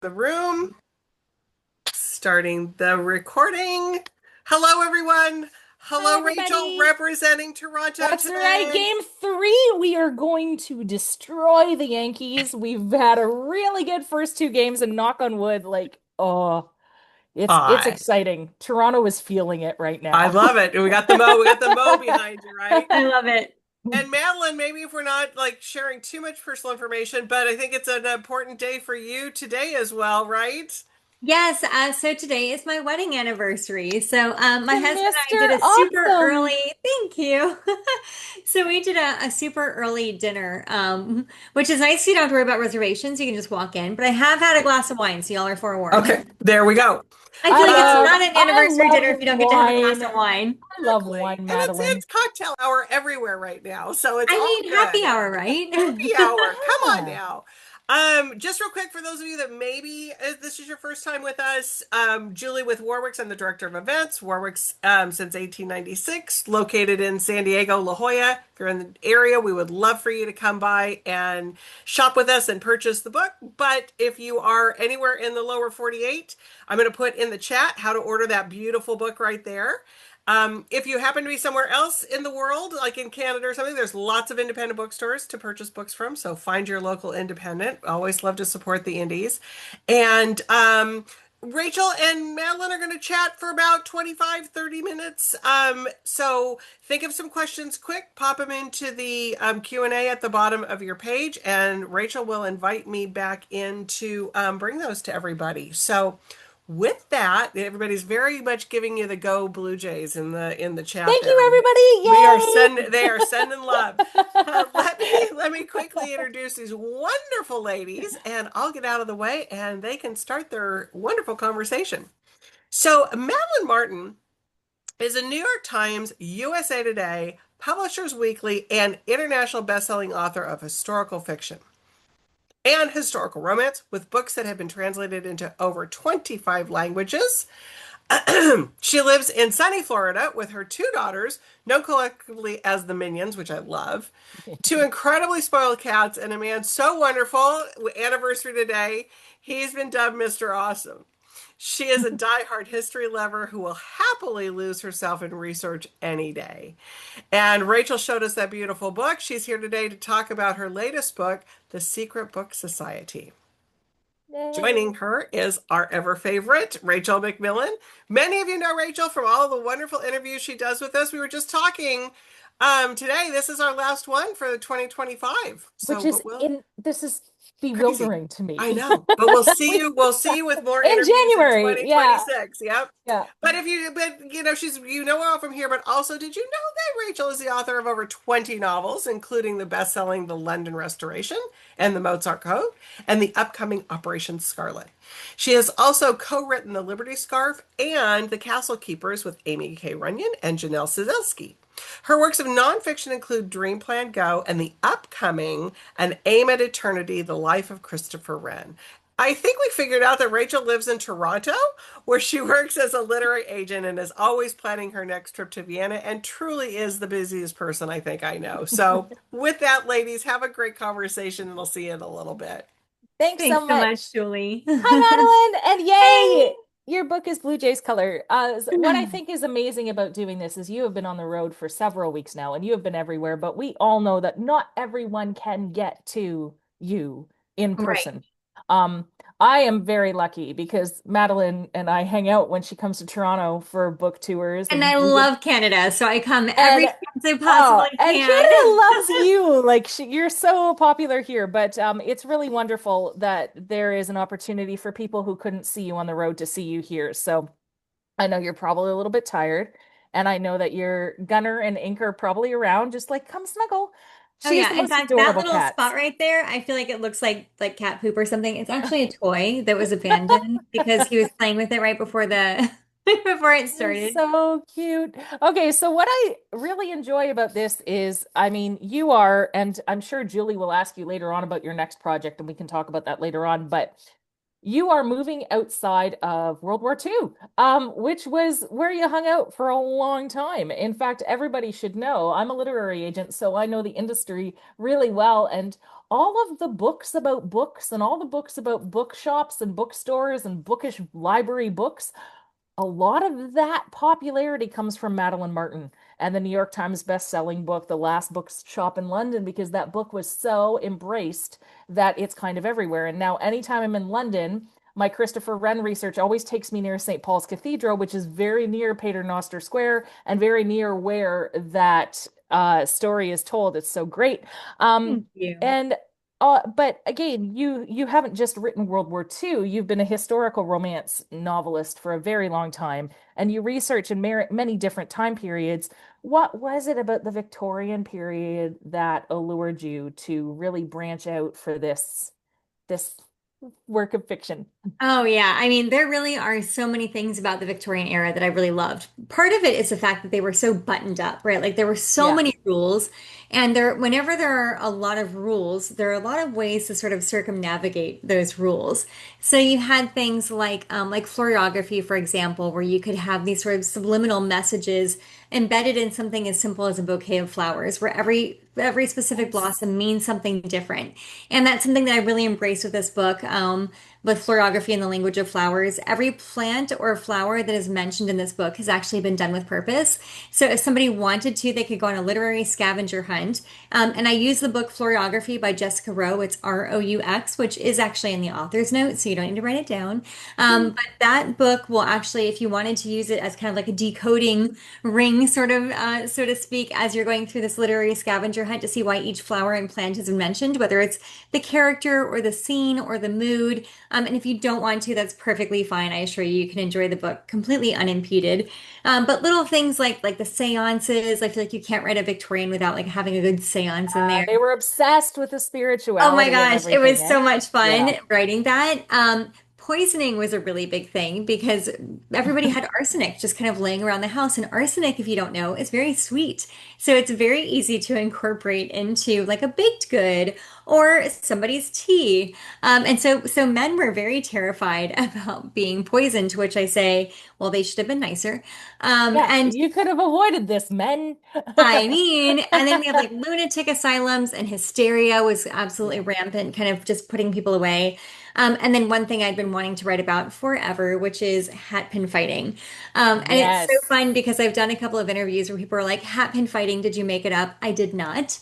The room, starting the recording. Hello, everyone. Hi, Hello, Rachel, everybody. representing Toronto That's right. today. Game 3, we are going to destroy the Yankees. We've had a really good first two games, and knock on wood, it's Hi. exciting. Toronto is feeling it right I now. love it. We got the mo. We got the mo behind you, right? I love it. And Madeline, maybe if we're not like sharing too much personal information, but I think it's an important day for you today as well, right? Yes, so today is my wedding anniversary. So my To husband and I Mr. did a super Awesome. early, thank you. So we did a super early dinner, which is nice. You don't have to worry about reservations. You can just walk in. But I have had a glass of wine, so y'all are forewarned. Okay, there we go. I feel like it's not an I anniversary dinner if love you don't get to have a glass wine. of wine. I love Exactly. wine, And it's Madeline. cocktail hour everywhere right now, so it's I all mean, happy good. hour, right? Happy hour. Come on Yeah. now. Just real quick for those of you that maybe this is your first time with us, Julie with Warwick's. I'm the director of events. Warwick's since 1896, located in San Diego, La Jolla. If you're in the area, we would love for you to come by and shop with us and purchase the book. But if you are anywhere in the lower 48, I'm going to put in the chat how to order that beautiful book right there. If you happen to be somewhere else in the world, like in Canada or something, there's lots of independent bookstores to purchase books from. So find your local independent. Always love to support the indies. And Rachel and Madeline are going to chat for about 25, 30 minutes. So think of some questions quick, pop them into the Q&A at the bottom of your page, and Rachel will invite me back in to bring those to everybody. So with that, everybody's very much giving you the go Blue Jays in the chat Thank there. you, We are everybody. sending they are sending love. Yay! Let me quickly introduce these wonderful ladies, and I'll get out of the way, and they can start their wonderful conversation. So Madeline Martin is a New York Times, USA Today, Publishers Weekly, and international best-selling author of historical fiction and historical romance with books that have been translated into over 25 languages. She lives in sunny Florida with her two daughters, known collectively as the Minions, which I love, two incredibly spoiled cats, and a man so wonderful. Anniversary today. He's been dubbed Mr. Awesome. She is a diehard history lover who will happily lose herself in research any day. And Rachel showed us that beautiful book. She's here today to talk about her latest book, The Secret Book Society. Joining her is our ever favorite, Rachel McMillan. Many of you know Rachel from all the wonderful interviews she does with us. We were just talking today. This is our last one for the 2025. Which So, is but we'll in this is crazy. bewildering to me. I know, but we'll see We you. We'll see you with more in interviews in January. Yeah. 2026. Yep. Yeah. But she's her all from here. But also, did you know that Rachel is the author of over 20 novels, including the best-selling The London Restoration and The Mozart Code, and the upcoming Operation Scarlet. She has also co-written The Liberty Scarf and The Castle Keepers with Amy K. Runyon and Janelle Sizelski. Her works of nonfiction include Dream Plan Go and the upcoming An Aim at Eternity, The Life of Christopher Wren. I think we figured out that Rachel lives in Toronto, where she works as a literary agent and is always planning her next trip to Vienna and truly is the busiest person I think I know. So, with that, ladies, have a great conversation and we'll see you in a little bit. Thanks Thanks so so much, much. Julie. Hi, Madeline, and Hey. yay! Your book is Blue Jay's color. What I think is amazing about doing this is you have been on the road for several weeks now, and you have been everywhere, but we all know that not everyone can get to you in Right. person. Um, I am very lucky because Madeline and I hang out when she comes to Toronto for book tours, And and I we did. love Canada, so I come every And chance I oh, possibly and can. Canada loves you. You're so popular here, but it's really wonderful that there is an opportunity for people who couldn't see you on the road to see you here. So I know you're probably a little bit tired, and I know that your Gunner and Ink are probably around. Just like come snuggle. Oh She has the yeah. In most fact, that adorable little cats. spot right there, I feel like it looks like cat poop or something. It's actually a toy that was abandoned because he was playing with it right before the before it They're started. so cute. Okay, so what I really enjoy about this is, I mean, you are, and I'm sure Julie will ask you later on about your next project, and we can talk about that later on, but You are moving outside of World War II, which was where you hung out for a long time. In fact, everybody should know I'm a literary agent, so I know the industry really well. And all of the books about books and all the books about bookshops and bookstores and bookish library books, a lot of that popularity comes from Madeline Martin and the New York Times best-selling book, The Last Bookshop in London, because that book was so embraced that it's kind of everywhere. And now, anytime I'm in London, my Christopher Wren research always takes me near St. Paul's Cathedral, which is very near Paternoster Square and very near where that story is told. It's so great. Um, Thank you. and but again, you haven't just written World War II. You've been a historical romance novelist for a very long time, and you research in many different time periods. What was it about the Victorian period that allured you to really branch out for this work of fiction? Oh yeah, I mean, there really are so many things about the Victorian era that I really loved. Part of it is the fact that they were so buttoned up, right? Like there were so Yeah. many rules, and whenever there are a lot of rules, there are a lot of ways to sort of circumnavigate those rules. So you had things like florography, for example, where you could have these sort of subliminal messages embedded in something as simple as a bouquet of flowers, where every specific Yes. blossom means something different. And that's something that I really embraced with this book. With florography and the language of flowers. Every plant or flower that is mentioned in this book has actually been done with purpose. So if somebody wanted to, they could go on a literary scavenger hunt. And I use the book Florography by Jessica Rowe. It's Roux, which is actually in the author's note, so you don't need to write it down. But that book will actually, if you wanted to use it as kind of like a decoding ring, sort of, so to speak, as you're going through this literary scavenger hunt to see why each flower and plant has been mentioned, whether it's the character or the scene or the mood. And if you don't want to, that's perfectly fine. I assure you, you can enjoy the book completely unimpeded. But little things like the seances, I feel like you can't write a Victorian without like having a good seance in there. They were obsessed with the Oh my spirituality of gosh, it everything, was eh? so much fun Yeah. writing that. Poisoning was a really big thing because everybody had arsenic just kind of laying around the house. And arsenic, if you don't know, is very sweet. So it's very easy to incorporate into like a baked good or somebody's tea. And so men were very terrified about being poisoned, to which I say, well, they should have been nicer. Yeah, And you could have avoided this, men. I mean, and then we have like lunatic asylums and hysteria was absolutely Yeah. rampant, kind of just putting people away. And then one thing I'd been wanting to write about forever, which is hat pin fighting. And it's so Yes. fun because I've done a couple of interviews where people are like, hat pin fighting, did you make it up? I did not.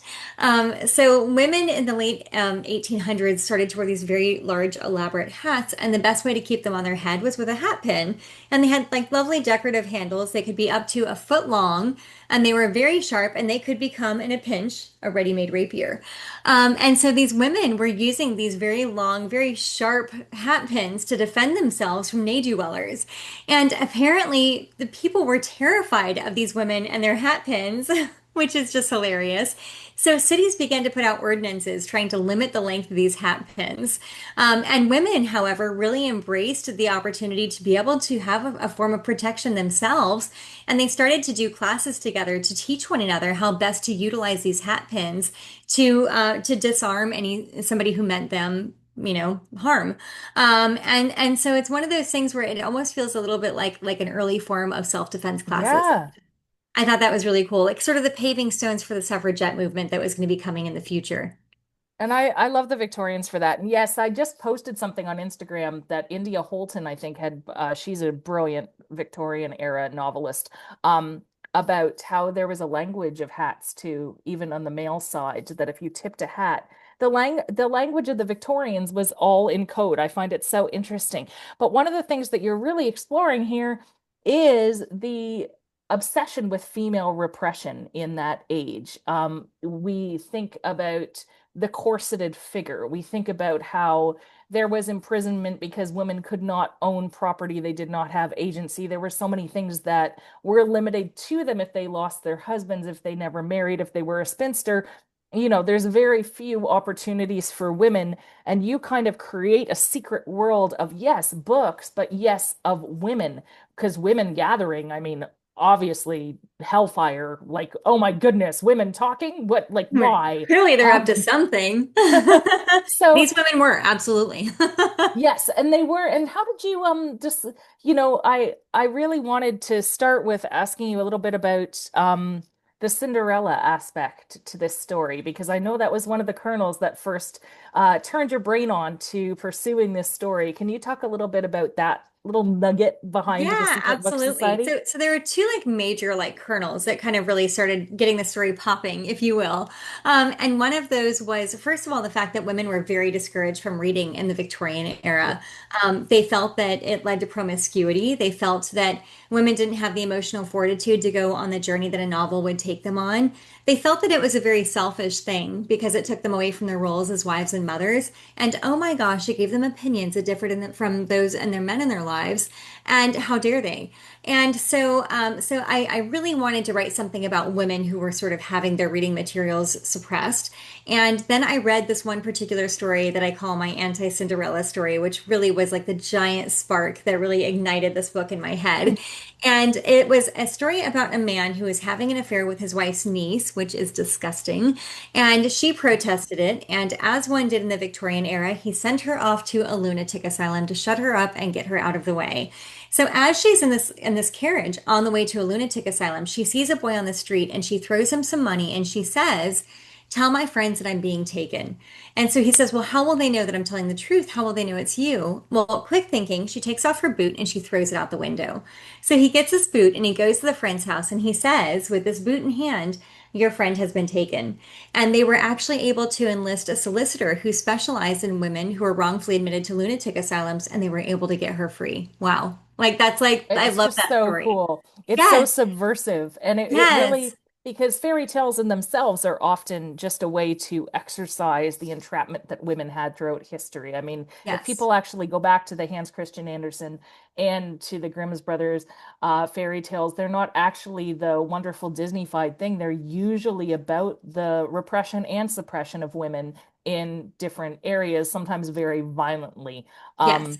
So women in the late 1800s started to wear these very large, elaborate hats, and the best way to keep them on their head was with a hat pin. And they had like lovely decorative handles. They could be up to a foot long and they were very sharp and they could become in a pinch a ready-made rapier. And so these women were using these very long, very sharp hat pins to defend themselves from ne'er-do-wellers. And apparently the people were terrified of these women and their hat pins, which is just hilarious. So cities began to put out ordinances trying to limit the length of these hat pins. And women, however, really embraced the opportunity to be able to have a form of protection themselves. And they started to do classes together to teach one another how best to utilize these hat pins to disarm somebody who meant them harm. And so it's one of those things where it almost feels a little bit like an early form of self-defense classes. Yeah. I thought that was really cool, like sort of the paving stones for the suffragette movement that was going to be coming in the future. And I love the Victorians for that. And yes, I just posted something on Instagram that India Holton, I think, had she's a brilliant Victorian era novelist, about how there was a language of hats too, even on the male side, that if you tipped a hat, the language of the Victorians was all in code. I find it so interesting. But one of the things that you're really exploring here is the obsession with female repression in that age. We think about the corseted figure. We think about how there was imprisonment because women could not own property. They did not have agency. There were so many things that were limited to them if they lost their husbands, if they never married, if they were a spinster. There's very few opportunities for women, and you kind of create a secret world of, yes, books, but yes, of women, because women gathering, I mean, obviously hellfire, like, oh my goodness, women talking? What, like, Right. why? Clearly, they're up to Um, something. so These women were, absolutely. yes, and they were. And how did you just, I really wanted to start with asking you a little bit about the Cinderella aspect to this story, because I know that was one of the kernels that first turned your brain on to pursuing this story. Can you talk a little bit about that little nugget behind the Yeah, Secret Book absolutely. Society? So there were two like major like kernels that kind of really started getting the story popping, if you will. And one of those was, first of all, the fact that women were very discouraged from reading in the Victorian era. They felt that it led to promiscuity. They felt that women didn't have the emotional fortitude to go on the journey that a novel would take them on. They felt that it was a very selfish thing because it took them away from their roles as wives and mothers. And oh my gosh, it gave them opinions that differed from those and their men in their lives. And how dare they? And so I really wanted to write something about women who were sort of having their reading materials suppressed. And then I read this one particular story that I call my anti-Cinderella story, which really was like the giant spark that really ignited this book in my head. And it was a story about a man who was having an affair with his wife's niece, which is disgusting. And she protested it. And as one did in the Victorian era, he sent her off to a lunatic asylum to shut her up and get her out of the way. So as she's in this carriage on the way to a lunatic asylum, she sees a boy on the street and she throws him some money and she says, "Tell my friends that I'm being taken." And so he says, "Well, how will they know that I'm telling the truth? How will they know it's you?" Well, quick thinking, she takes off her boot and she throws it out the window. So he gets his boot and he goes to the friend's house and he says, with this boot in hand, "Your friend has been taken." And they were actually able to enlist a solicitor who specialized in women who were wrongfully admitted to lunatic asylums, and they were able to get her free. Wow. Like, I It's love just that so story. cool. It's so Yes, subversive. And it yes, really, because fairy tales in themselves are often just a way to exercise the entrapment that women had throughout history. I mean, if yes, people actually go back to the Hans Christian Andersen and to the Grimm's brothers fairy tales, they're not actually the wonderful Disney-fied thing. They're usually about the repression and suppression of women in different areas, sometimes very violently. yes, Um,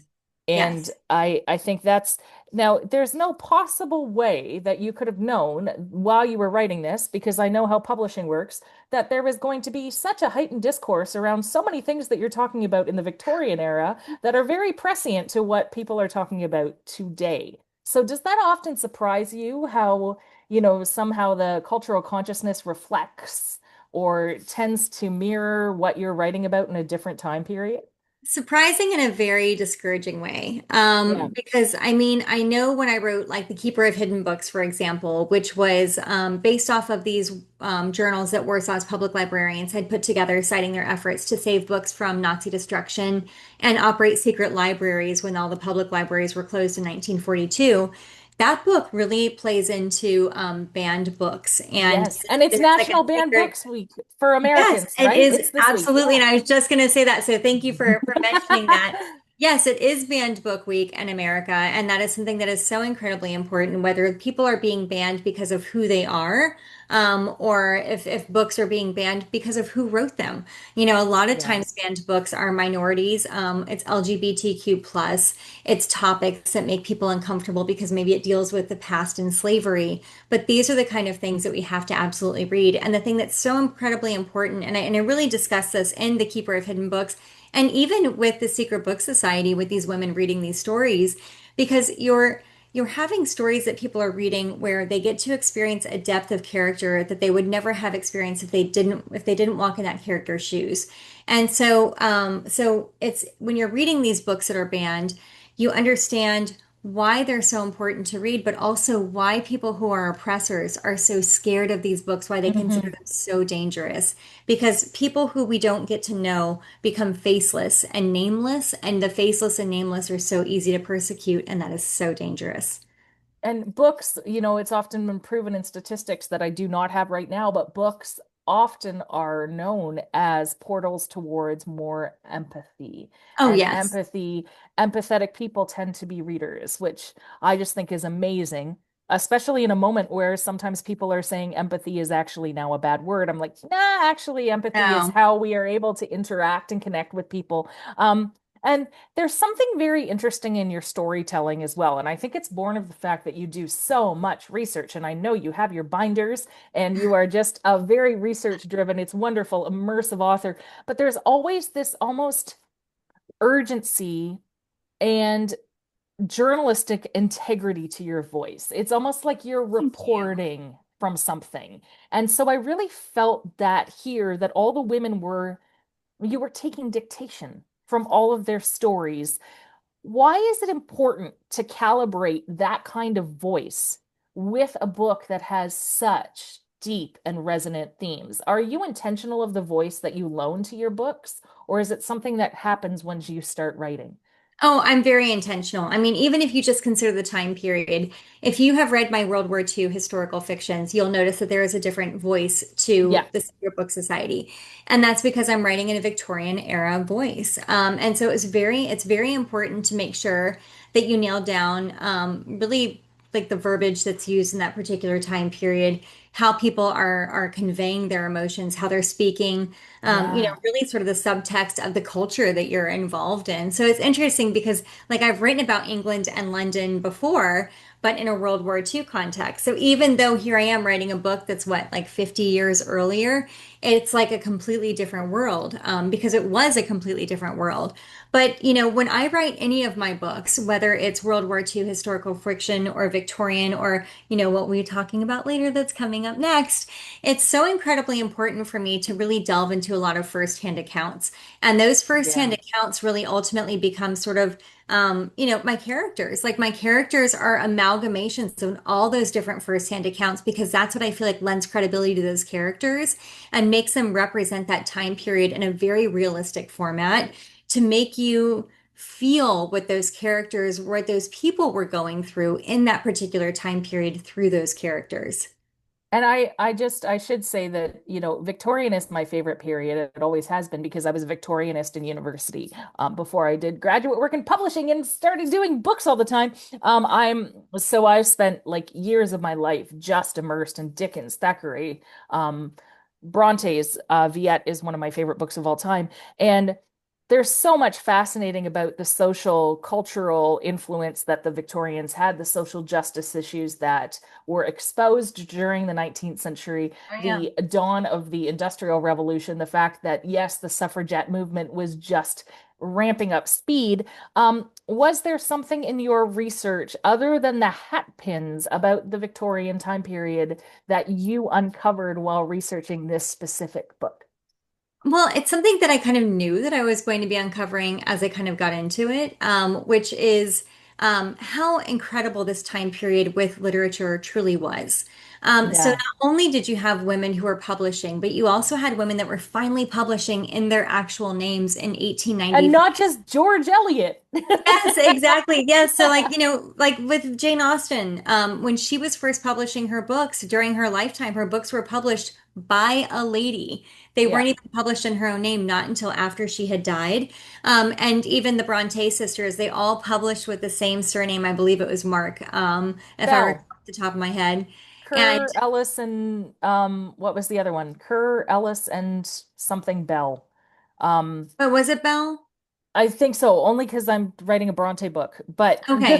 and yes. I think that's now, there's no possible way that you could have known while you were writing this, because I know how publishing works, that there was going to be such a heightened discourse around so many things that you're talking about in the Victorian era that are very prescient to what people are talking about today. So does that often surprise you how, somehow the cultural consciousness reflects or tends to mirror what you're writing about in a different time period? Surprising in a very discouraging way. Yeah. Because I mean, I know when I wrote like The Keeper of Hidden Books, for example, which was based off of these journals that Warsaw's public librarians had put together, citing their efforts to save books from Nazi destruction and operate secret libraries when all the public libraries were closed in 1942. That book really plays into banned books, and Yes. And it's there's like a National Banned secret. Books Week for Yes, Americans, it right? is It's this week. absolutely. Yeah. And I was just going to say that. So thank you for mentioning that. Yes, it is Banned Book Week in America. And that is something that is so incredibly important, whether people are being banned because of who they are, or if books are being banned because of who wrote them. A lot of Yeah. times banned books are minorities. It's LGBTQ plus. It's topics that make people uncomfortable because maybe it deals with the past and slavery. But these are the kind of things that we have to absolutely read. And the thing that's so incredibly important, and I really discuss this in The Keeper of Hidden Books, and even with the Secret Book Society, with these women reading these stories, because you're having stories that people are reading where they get to experience a depth of character that they would never have experienced if they didn't walk in that character's shoes. And so it's when you're reading these books that are banned, you understand why they're so important to read, but also why people who are oppressors are so scared of these books, why they consider Hmm. them so dangerous. Because people who we don't get to know become faceless and nameless, and the faceless and nameless are so easy to persecute, and that is so dangerous. And books, it's often been proven in statistics that I do not have right now, but books often are known as portals towards more empathy. Oh, And yes. empathetic people tend to be readers, which I just think is amazing, especially in a moment where sometimes people are saying empathy is actually now a bad word. I'm like, nah, actually, empathy is No. how we are able to interact and connect with people. And there's something very interesting in your storytelling as well. And I think it's born of the fact that you do so much research. And I know you have your binders and you are just a very research driven, it's wonderful, immersive author. But there's always this almost urgency and journalistic integrity to your voice. It's almost like you're Thank you. reporting from something. And so I really felt that here, that all the women were, you were taking dictation from all of their stories. Why is it important to calibrate that kind of voice with a book that has such deep and resonant themes? Are you intentional of the voice that you loan to your books, or is it something that happens once you start writing? Oh, I'm very intentional. I mean, even if you just consider the time period, if you have read my World War II historical fictions, you'll notice that there is a different voice to Yeah. the Secret Book Society. And that's because I'm writing in a Victorian era voice. And so it's very important to make sure that you nail down really like the verbiage that's used in that particular time period, how people are conveying their emotions, how they're speaking, Yeah. really sort of the subtext of the culture that you're involved in. So it's interesting because, like, I've written about England and London before, but in a World War II context. So even though here I am writing a book that's what, like 50 years earlier, it's like a completely different world, because it was a completely different world. But, when I write any of my books, whether it's World War II historical fiction or Victorian or, what we're talking about later that's coming up next, it's so incredibly important for me to really delve into a lot of firsthand accounts. And those firsthand Yeah. accounts really ultimately become sort of, my characters. Like my characters are amalgamations of all those different firsthand accounts because that's what I feel like lends credibility to those characters and makes them represent that time period in a very realistic format to make you feel what those characters, what those people were going through in that particular time period through those characters. And I should say that, Victorian is my favorite period. It always has been because I was a Victorianist in university before I did graduate work in publishing and started doing books all the time. I've spent like years of my life just immersed in Dickens, Thackeray, um, Bronte's Viet is one of my favorite books of all time. And there's so much fascinating about the social, cultural influence that the Victorians had, the social justice issues that were exposed during the 19th century, Oh, yeah. the dawn of the Industrial Revolution, the fact that, yes, the suffragette movement was just ramping up speed. Was there something in your research other than the hat pins about the Victorian time period that you uncovered while researching this specific book? Well, it's something that I kind of knew that I was going to be uncovering as I kind of got into it, which is how incredible this time period with literature truly was. So not Yeah. only did you have women who were publishing, but you also had women that were finally publishing in their actual names in And 1895. not just George Eliot. Yes, exactly. Yes. So like, like with Jane Austen, when she was first publishing her books during her lifetime, her books were published by a lady. They weren't Yeah. even published in her own name, not until after she had died. And even the Bronte sisters, they all published with the same surname. I believe it was Mark, if I recall Bell. off the top of my head. And Kerr Ellis and what was the other one? Kerr Ellis and something Bell. Um, but was it Belle? I think so, only because I'm writing a Bronte book. But Okay.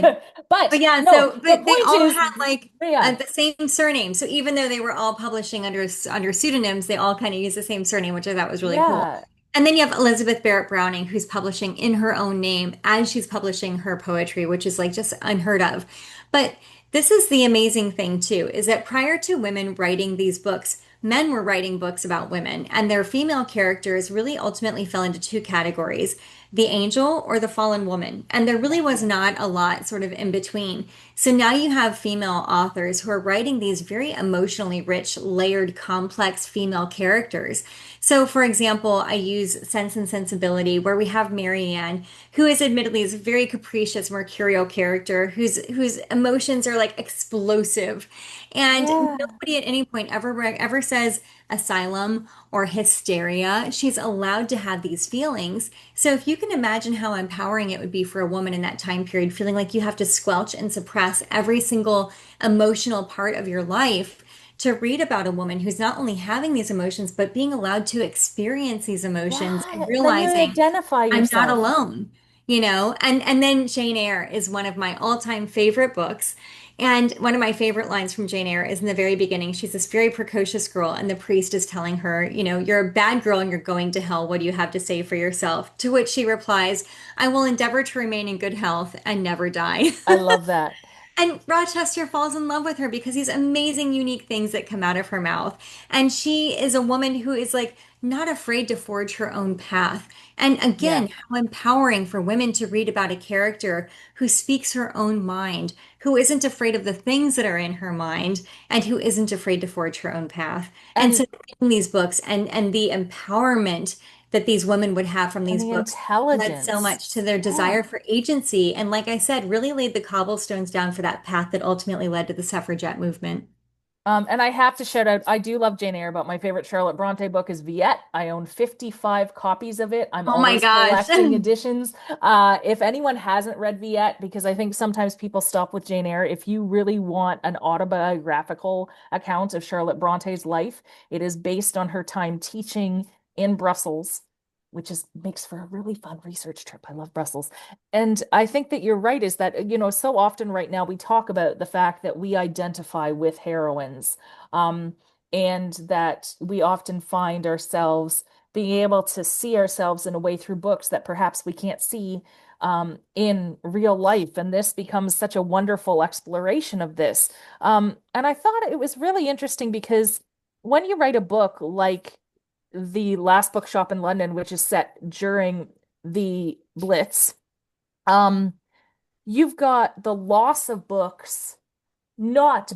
But yeah, no, the but they point all is, had like yeah, the same surname. So even though they were all publishing under pseudonyms, they all kind of use the same surname, which I thought was really cool. yeah. And then you have Elizabeth Barrett Browning, who's publishing in her own name as she's publishing her poetry, which is like just unheard of. But this is the amazing thing too, is that prior to women writing these books, men were writing books about women, and their female characters really ultimately fell into two categories, the angel or the fallen woman. And there really was not a lot sort of in between. So now you have female authors who are writing these very emotionally rich, layered, complex female characters. So, for example, I use Sense and Sensibility, where we have Marianne, who is admittedly is a very capricious, mercurial character whose emotions are like explosive, and Yeah. nobody at any point ever says asylum or hysteria. She's allowed to have these feelings. So if you can imagine how empowering it would be for a woman in that time period, feeling like you have to squelch and suppress every single emotional part of your life, to read about a woman who's not only having these emotions, but being allowed to experience these emotions and Yeah. Then you realizing identify I'm not yourself. alone. And then Jane Eyre is one of my all-time favorite books. And one of my favorite lines from Jane Eyre is in the very beginning. She's this very precocious girl, and the priest is telling her, you're a bad girl and you're going to hell. What do you have to say for yourself? To which she replies, I will endeavor to remain in good health and never die. I love that. And Rochester falls in love with her because these amazing, unique things that come out of her mouth. And she is a woman who is like not afraid to forge her own path. And Yeah. again, how empowering for women to read about a character who speaks her own mind, who isn't afraid of the things that are in her mind, and who isn't afraid to forge her own path. And so And in these books and the empowerment that these women would have from and these the books led so intelligence. much to their Yeah. desire for agency. And like I said, really laid the cobblestones down for that path that ultimately led to the suffragette movement. And I have to shout out, I do love Jane Eyre, but my favorite Charlotte Bronte book is Viet. I own 55 copies of it. I'm Oh my always gosh. collecting editions. If anyone hasn't read Viet, because I think sometimes people stop with Jane Eyre, if you really want an autobiographical account of Charlotte Bronte's life, it is based on her time teaching in Brussels, which is makes for a really fun research trip. I love Brussels. And I think that you're right, is that, so often right now we talk about the fact that we identify with heroines, um, and that we often find ourselves being able to see ourselves in a way through books that perhaps we can't see in real life. And this becomes such a wonderful exploration of this. And I thought it was really interesting because when you write a book like The Last Bookshop in London, which is set during the Blitz, um, you've got the loss of books, not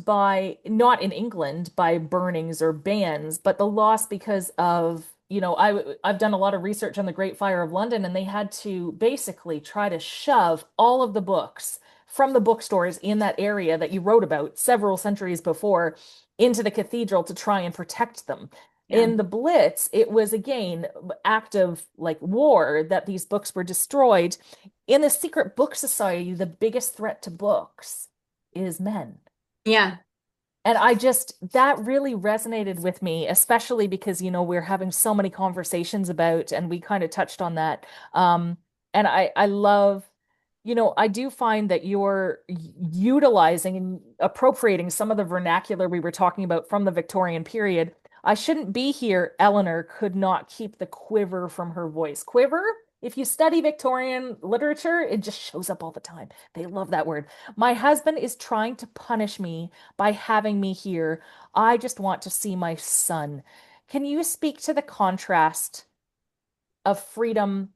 in England by burnings or bans, but the loss because of, I've done a lot of research on the Great Fire of London, and they had to basically try to shove all of the books from the bookstores in that area that you wrote about several centuries before into the cathedral to try and protect them. Yeah. In the Blitz, it was again act of like war that these books were destroyed. In the secret book society, the biggest threat to books is men. Yeah. And I just, that really resonated with me, especially because, we're having so many conversations about, and we kind of touched on that. And I love, I do find that you're utilizing and appropriating some of the vernacular we were talking about from the Victorian period. I shouldn't be here. Eleanor could not keep the quiver from her voice. Quiver, if you study Victorian literature, it just shows up all the time. They love that word. My husband is trying to punish me by having me here. I just want to see my son. Can you speak to the contrast of freedom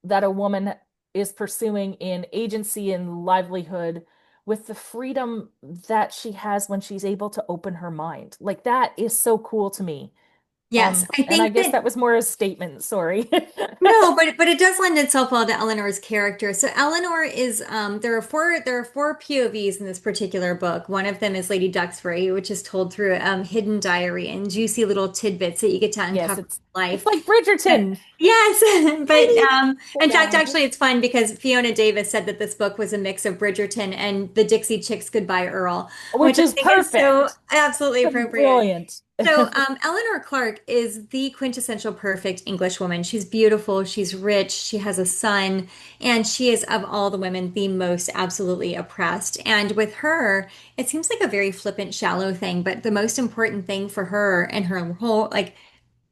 that a woman is pursuing in agency and livelihood with the freedom that she has when she's able to open her mind? Like that is so cool to me. Yes. I And I think guess that that was more a statement, sorry. no, but it does lend itself well to Eleanor's character. So Eleanor is there are four POVs in this particular book. One of them is Lady Duxbury, which is told through hidden diary and juicy little tidbits that you get to Yes, uncover it's life. like But Bridgerton. yes, but Lady, slow in fact, down. actually, it's fun because Fiona Davis said that this book was a mix of Bridgerton and the Dixie Chicks Goodbye Earl, which Which I is think is so perfect. absolutely appropriate. Brilliant. So, Eleanor Clark is the quintessential perfect English woman. She's beautiful, she's rich, she has a son, and she is, of all the women, the most absolutely oppressed. And with her, it seems like a very flippant, shallow thing, but the most important thing for her and her whole, like,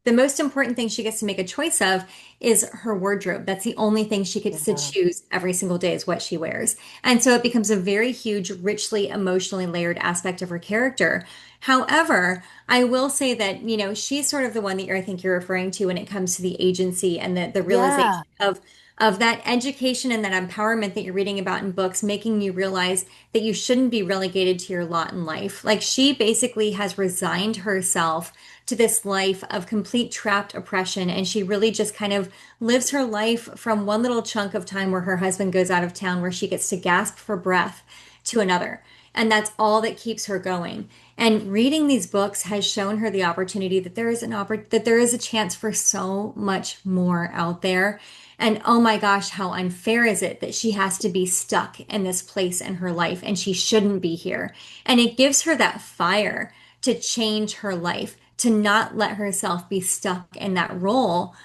the most important thing she gets to make a choice of is her wardrobe. That's the only thing she gets to Yeah. choose every single day is what she wears. And so it becomes a very huge, richly emotionally layered aspect of her character. However, I will say that, she's sort of the one that I think you're referring to when it comes to the agency and the realization Yeah. of that education and that empowerment that you're reading about in books, making you realize that you shouldn't be relegated to your lot in life. Like she basically has resigned herself to this life of complete trapped oppression. And she really just kind of lives her life from one little chunk of time where her husband goes out of town, where she gets to gasp for breath to another. And that's all that keeps her going. And reading these books has shown her the opportunity that that there is a chance for so much more out there. And oh my gosh, how unfair is it that she has to be stuck in this place in her life and she shouldn't be here. And it gives her that fire to change her life, to not let herself be stuck in that role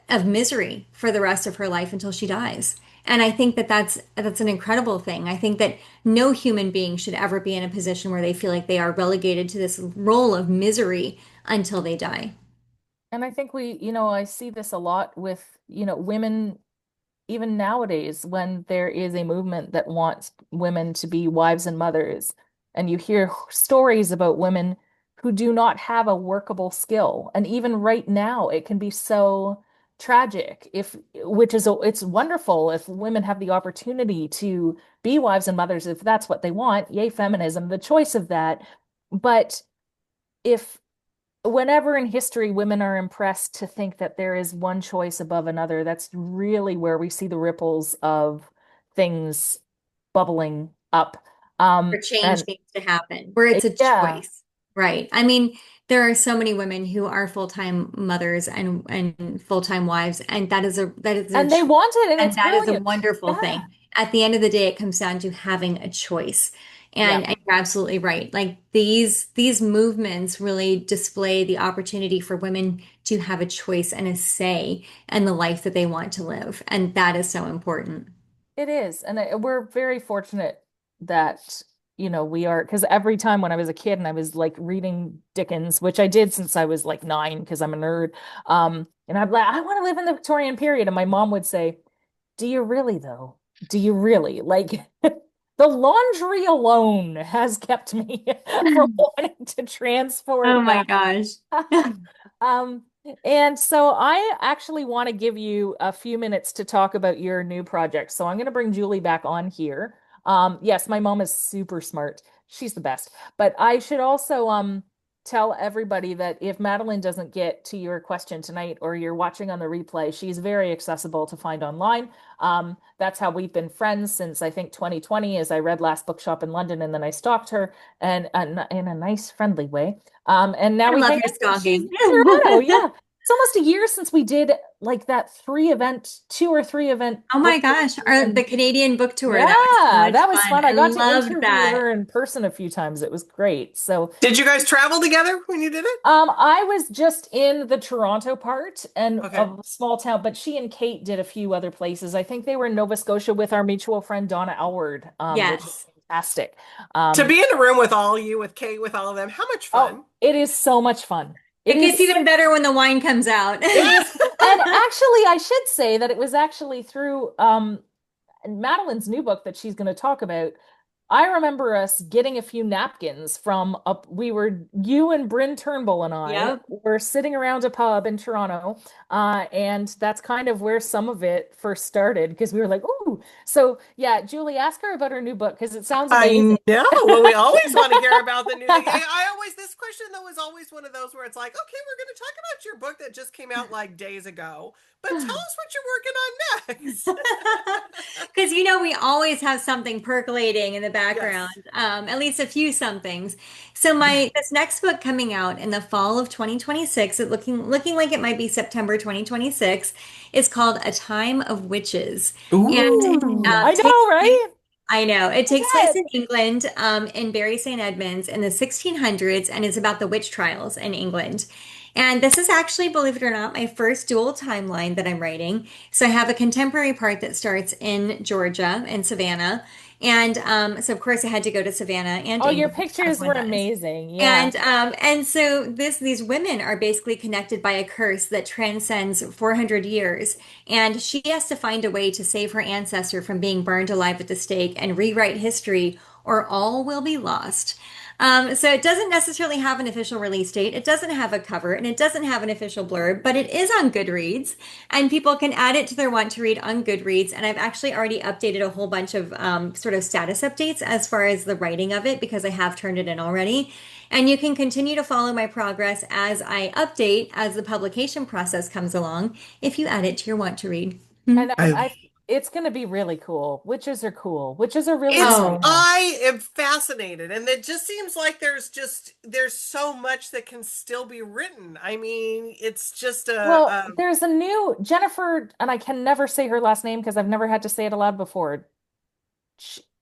of misery for the rest of her life until she dies. And I think that that's an incredible thing. I think that no human being should ever be in a position where they feel like they are relegated to this role of misery until they die. And I think I see this a lot with, women even nowadays when there is a movement that wants women to be wives and mothers, and you hear stories about women who do not have a workable skill. And even right now, it can be so tragic it's wonderful if women have the opportunity to be wives and mothers if that's what they want. Yay, feminism, the choice of that. But if whenever in history women are impressed to think that there is one choice above another, that's really where we see the ripples of things bubbling up. Where change And needs to happen, where it's a yeah, choice, right? I mean, there are so many women who are full-time mothers and full-time wives, and that is their and they choice, want it, and and it's that is a brilliant. wonderful Yeah, thing. At the end of the day, it comes down to having a choice. yeah, And you're absolutely right. Like these movements really display the opportunity for women to have a choice and a say in the life that they want to live. And that is so important. it is. And we're very fortunate that, we are, because every time when I was a kid and I was like reading Dickens, which I did since I was like 9, because I'm a nerd, and I'm like, I want to live in the Victorian period. And my mom would say, do you really though? Do you really? Like the laundry alone has kept me from wanting to Oh transport my back. gosh. Um, and so I actually want to give you a few minutes to talk about your new project. So I'm going to bring Julie back on here. Yes, my mom is super smart. She's the best. But I should also tell everybody that if Madeline doesn't get to your question tonight or you're watching on the replay, she's very accessible to find online. That's how we've been friends since I think 2020, as I read Last Bookshop in London, and then I stalked her and in a nice, friendly way. And now I we love hang your out and she's stalking. in Toronto. Yeah. It's almost a year since we did like that 2 or 3 event Oh my book tour. gosh, our the And Canadian book tour. That was so yeah, much that was fun. fun. I I got to loved interview that. her in person a few times. It was great. So, Did you guys travel together when you did it? I was just in the Toronto part and Okay. of a small town, but she and Kate did a few other places. I think they were in Nova Scotia with our mutual friend Donna Elward, which was Yes. fantastic. To Um, be in a room with all you, with Kate, with all of them, how much oh, fun. it is so much fun. It It gets is even better when the wine comes out. It is, and actually, I should say that it was actually through Madeline's new book that she's going to talk about. I remember us getting a few napkins from up. We were you and Bryn Turnbull and I Yep. were sitting around a pub in Toronto, and that's kind of where some of it first started because we were like, "Ooh!" So yeah, Julie, ask her about her new book because it sounds I amazing. know. Well, we always want to hear about the new thing. I always, this question though is always one of those where it's like, okay, we're going to talk about your book that just came out like days ago, but tell us what you're working on next. Because we always have something percolating in the background, Yes. at least a few somethings. So my this next book coming out in the fall of 2026, it looking like it might be September 2026, is called A Time of Witches, and Ooh, I takes know, place. right? I know it takes place Yes. in England, in Bury St. Edmunds in the 1600s, and is about the witch trials in England. And this is actually, believe it or not, my first dual timeline that I'm writing. So I have a contemporary part that starts in Georgia, in Savannah. And so, of course, I had to go to Savannah and Oh, your England, as pictures one were does. amazing. Yeah. And so these women are basically connected by a curse that transcends 400 years, and she has to find a way to save her ancestor from being burned alive at the stake and rewrite history, or all will be lost. So it doesn't necessarily have an official release date. It doesn't have a cover, and it doesn't have an official blurb, but it is on Goodreads, and people can add it to their want to read on Goodreads. And I've actually already updated a whole bunch of sort of status updates as far as the writing of it because I have turned it in already. And you can continue to follow my progress as I update as the publication process comes along if you add it to your want to read. And I it's going to be really cool. Witches are cool. Witches are really It's cool Oh, now. I am fascinated, and it just seems like there's so much that can still be written. I mean, it's just Well, there's a new Jennifer, and I can never say her last name because I've never had to say it aloud before.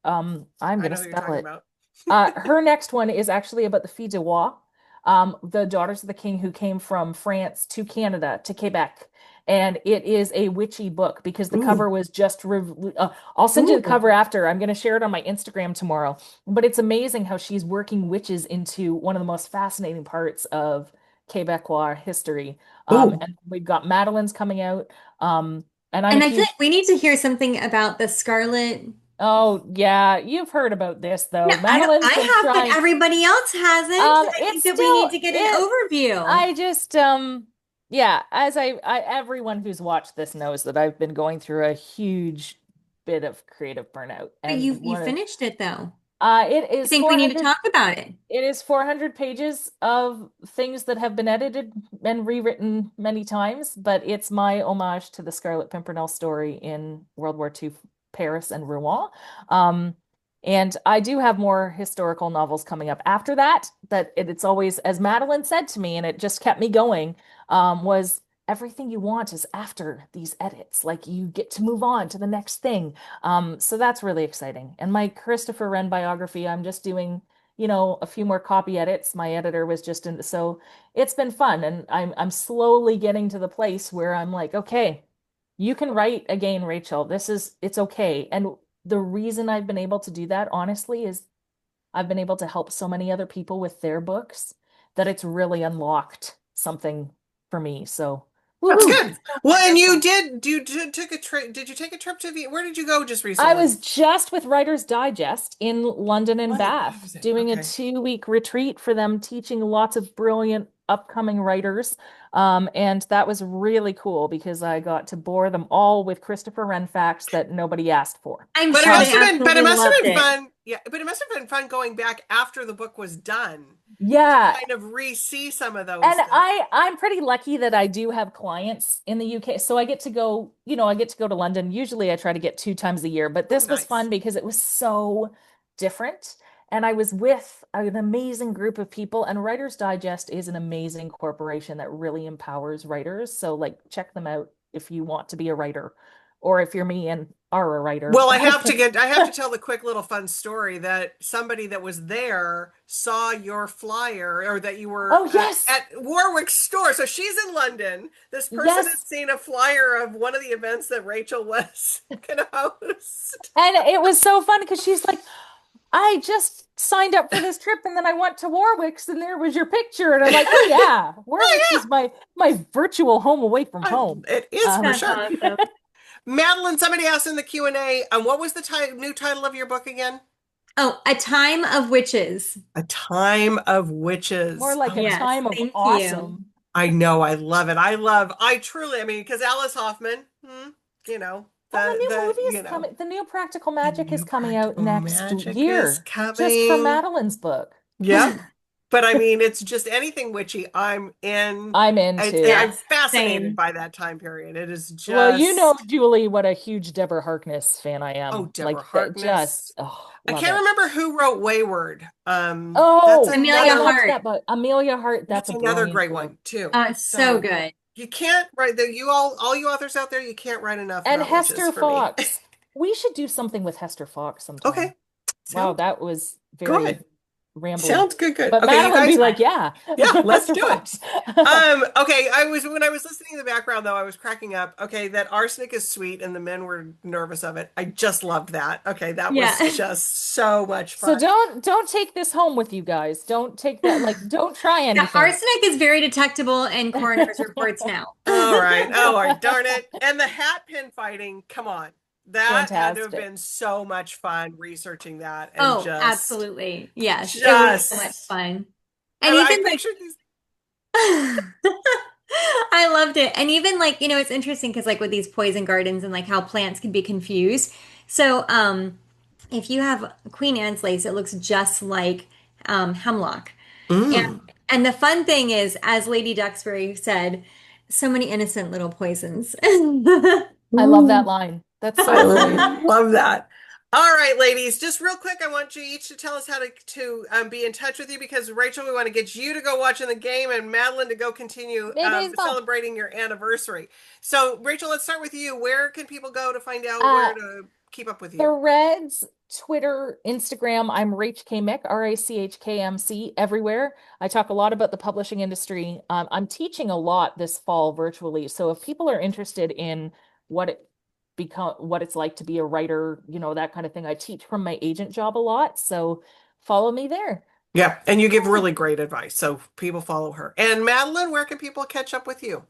I'm I gonna know who you're spell talking it. about. Her next one is actually about the Filles du Roi, the daughters of the king who came from France to Canada to Quebec. and it is a witchy book because the Ooh. cover was just I'll send you the Ooh. cover after. I'm going to share it on my Instagram tomorrow. But it's amazing how she's working witches into one of the most fascinating parts of Quebecois history. Ooh. And we've got Madeline's coming out. And I'm a And I feel huge like we need to hear something about the Scarlet. Oh, yeah, you've heard about this No, though. Madeline's been I have, but trying. everybody else hasn't. I It's think that we need still to get an it overview. I just yeah, as everyone who's watched this knows that I've been going through a huge bit of creative burnout. But And you one of finished it though. it I is think we need to 400 talk about it. it is 400 pages of things that have been edited and rewritten many times, but it's my homage to the Scarlet Pimpernel story in World War II Paris and Rouen. Um, and I do have more historical novels coming up after that, it's always, as Madeline said to me, and it just kept me going, was everything you want is after these edits. Like you get to move on to the next thing. So that's really exciting. And my Christopher Wren biography, I'm just doing a few more copy edits. My editor was just in, so it's been fun, and I'm slowly getting to the place where I'm like, okay, you can write again, Rachel. It's okay. And the reason I've been able to do that, honestly, is I've been able to help so many other people with their books that it's really unlocked something for me. So, That's woohoo. good. Well, and took a trip. Did you take a trip to where did you go just I was recently? just with Writer's Digest in London and London. How Bath was it? doing a Okay. 2 week retreat for them, teaching lots of brilliant upcoming writers. And that was really cool because I got to bore them all with Christopher Wren facts that nobody asked for. I'm But it sure Um, they must have been, but it absolutely must have loved been it. fun. Yeah, but it must have been fun going back after the book was done to yeah, kind of re-see some of those and things. I'm pretty lucky that I do have clients in the UK. So I get to go, I get to go to London. Usually I try to get 2 times a year, but Oh, this was nice. fun because it was so different. And I was with an amazing group of people, and Writers Digest is an amazing corporation that really empowers writers. So like check them out if you want to be a writer, or if you're me and are a writer. Well, I have to tell the quick little fun story that somebody that was there saw your flyer or that you were Oh yes. at Warwick's store. So she's in London. This person had Yes. seen a flyer of one of the events that Rachel was going to host. And it was so fun because she's like, I just signed up for this trip and then I went to Warwick's and there was your picture. And I'm like, oh yeah, Warwick's Oh is my virtual home away from yeah, home. it is for Um, That's sure. awesome. Madeline, somebody asked in the Q&A, what was the new title of your book again? Oh, A Time of Witches. A Time of More Witches. like Oh a my, Yes, time of thank you. awesome. I know, I love it. I truly, I mean, because Alice Hoffman, you know, And the new movie is you know, coming. The new Practical the Magic is new coming out practical next magic is year, just from coming. Madeline's book. Yep. But I mean, it's just anything witchy. I'm in. I'm I'm into. Yes, fascinated same. by that time period. It is Well, you know, just, Julie, what a huge Deborah Harkness fan I oh, am. Deborah Like that, just Harkness. I love can't it. remember who wrote Wayward. That's Oh, I Amelia another loved Hart. that book. Amelia Hart, that's That's a another brilliant great book. one too. Oh, it's so So good. you can't write all you authors out there, you can't write enough And about witches Hester for me. Fox. We should do something with Hester Fox sometime. Okay. Wow, Sounds that was very good. rambly. Sounds good, good. But Okay, you Madeline be guys, like, yeah, yeah, let's Hester do it. Fox. Okay, when I was listening in the background though, I was cracking up. Okay, that arsenic is sweet and the men were nervous of it. I just loved that. Okay, that Yeah. was just so much So fun. don't take this home with you guys. Don't take that, like, don't try Yeah, anything. arsenic is very detectable in coroner's reports now. All right. Oh, all right. Darn it. And the hat pin fighting, come on. That had to have Fantastic. been so much fun researching that and Oh, absolutely. Yes, it was so much just fun. And I even like pictured these. I loved it. And even like, it's interesting because like with these poison gardens and like how plants can be confused. So, if you have Queen Anne's lace, it looks just like hemlock. And Mm. and the fun thing is, as Lady Duxbury said, so many innocent little poisons. I love that Ooh, line. That's I so great. love that. All right, ladies, just real quick, I want you each to tell us how to be in touch with you because Rachel, we want to get you to go watching the game and Madeline to go continue Maybe baseball. celebrating your anniversary. So, Rachel, let's start with you. Where can people go to find out Uh, where to keep up with you? Threads Twitter, Instagram. I'm Rach Kmick, Rachkmc, everywhere. I talk a lot about the publishing industry. I'm teaching a lot this fall virtually. So if people are interested in what it's like to be a writer, that kind of thing, I teach from my agent job a lot. So follow me there. Yeah, and you give really great advice, so people follow her. And Madeline, where can people catch up with you?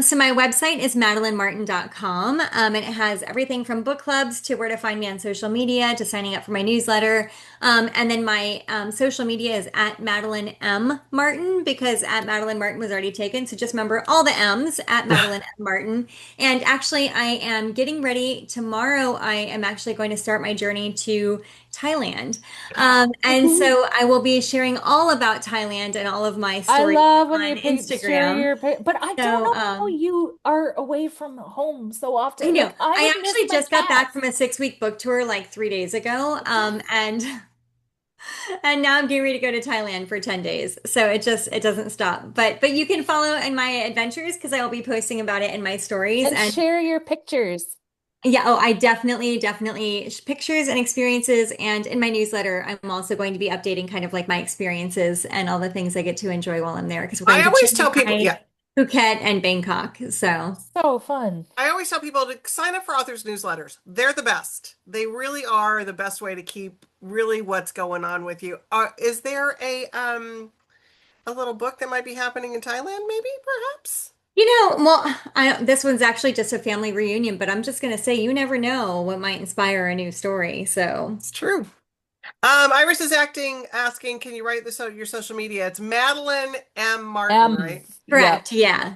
So my website is madelinemartin.com. And it has everything from book clubs to where to find me on social media to signing up for my newsletter. And then my social media is at Madeline M. Martin because at Madeline Martin was already taken. So just remember all the M's at Madeline M. Martin. And actually, I am getting ready tomorrow. I am actually going to start my journey to Thailand. And Woohoo. so I will be sharing all about Thailand and all of my I stories love when on you share Instagram. but I don't So, know how you are away from home so I often. know. Like I I would miss actually my just got back from cats. a 6 week book tour like 3 days ago. And and now I'm getting ready to go to Thailand for 10 days. So it doesn't stop. But you can follow in my adventures because I will be posting about it in my stories. And And share your pictures. yeah, oh, I definitely pictures and experiences. And in my newsletter, I'm also going to be updating kind of like my experiences and all the things I get to enjoy while I'm there because we're I going to always Chiang tell people, Mai, yeah, Phuket, and Bangkok. So. So fun. I always tell people to sign up for authors' newsletters. They're the best. They really are the best way to keep really what's going on with you. Is there a little book that might be happening in Thailand, maybe, perhaps? Well, this one's actually just a family reunion, but I'm just going to say you never know what might inspire a new story. So, It's true. Iris is asking, can you write your social media? It's Madeline M. Martin, right? Yep. correct. Yeah.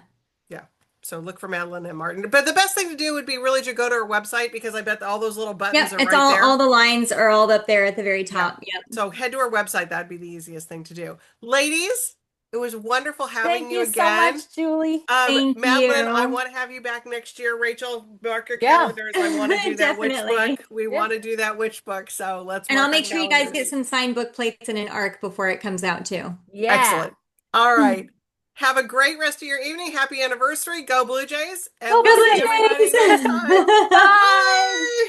Yeah. So look for Madeline M. Martin. But the best thing to do would be really to go to her website because I bet all those little buttons Yep. are It's right all there. the lines are all up there at the very Yeah. top. Yep. So head to her website. That'd be the easiest thing to do. Ladies, it was wonderful having Thank you you so again. much, Julie. Thank Madeline, I you. want to have you back next year. Rachel, mark your Yeah. calendars. I want to do that witch book. Definitely. We want Yep. to do that witch book. So let's And I'll mark our make sure you guys get calendars. some signed book plates and an arc before it comes out too. Yeah. Excellent. All right. Have a great rest of your evening. Happy anniversary. Go Blue Jays. And Go we'll Go see Blue Blue everybody next Jays. time. Jays! Bye. Bye.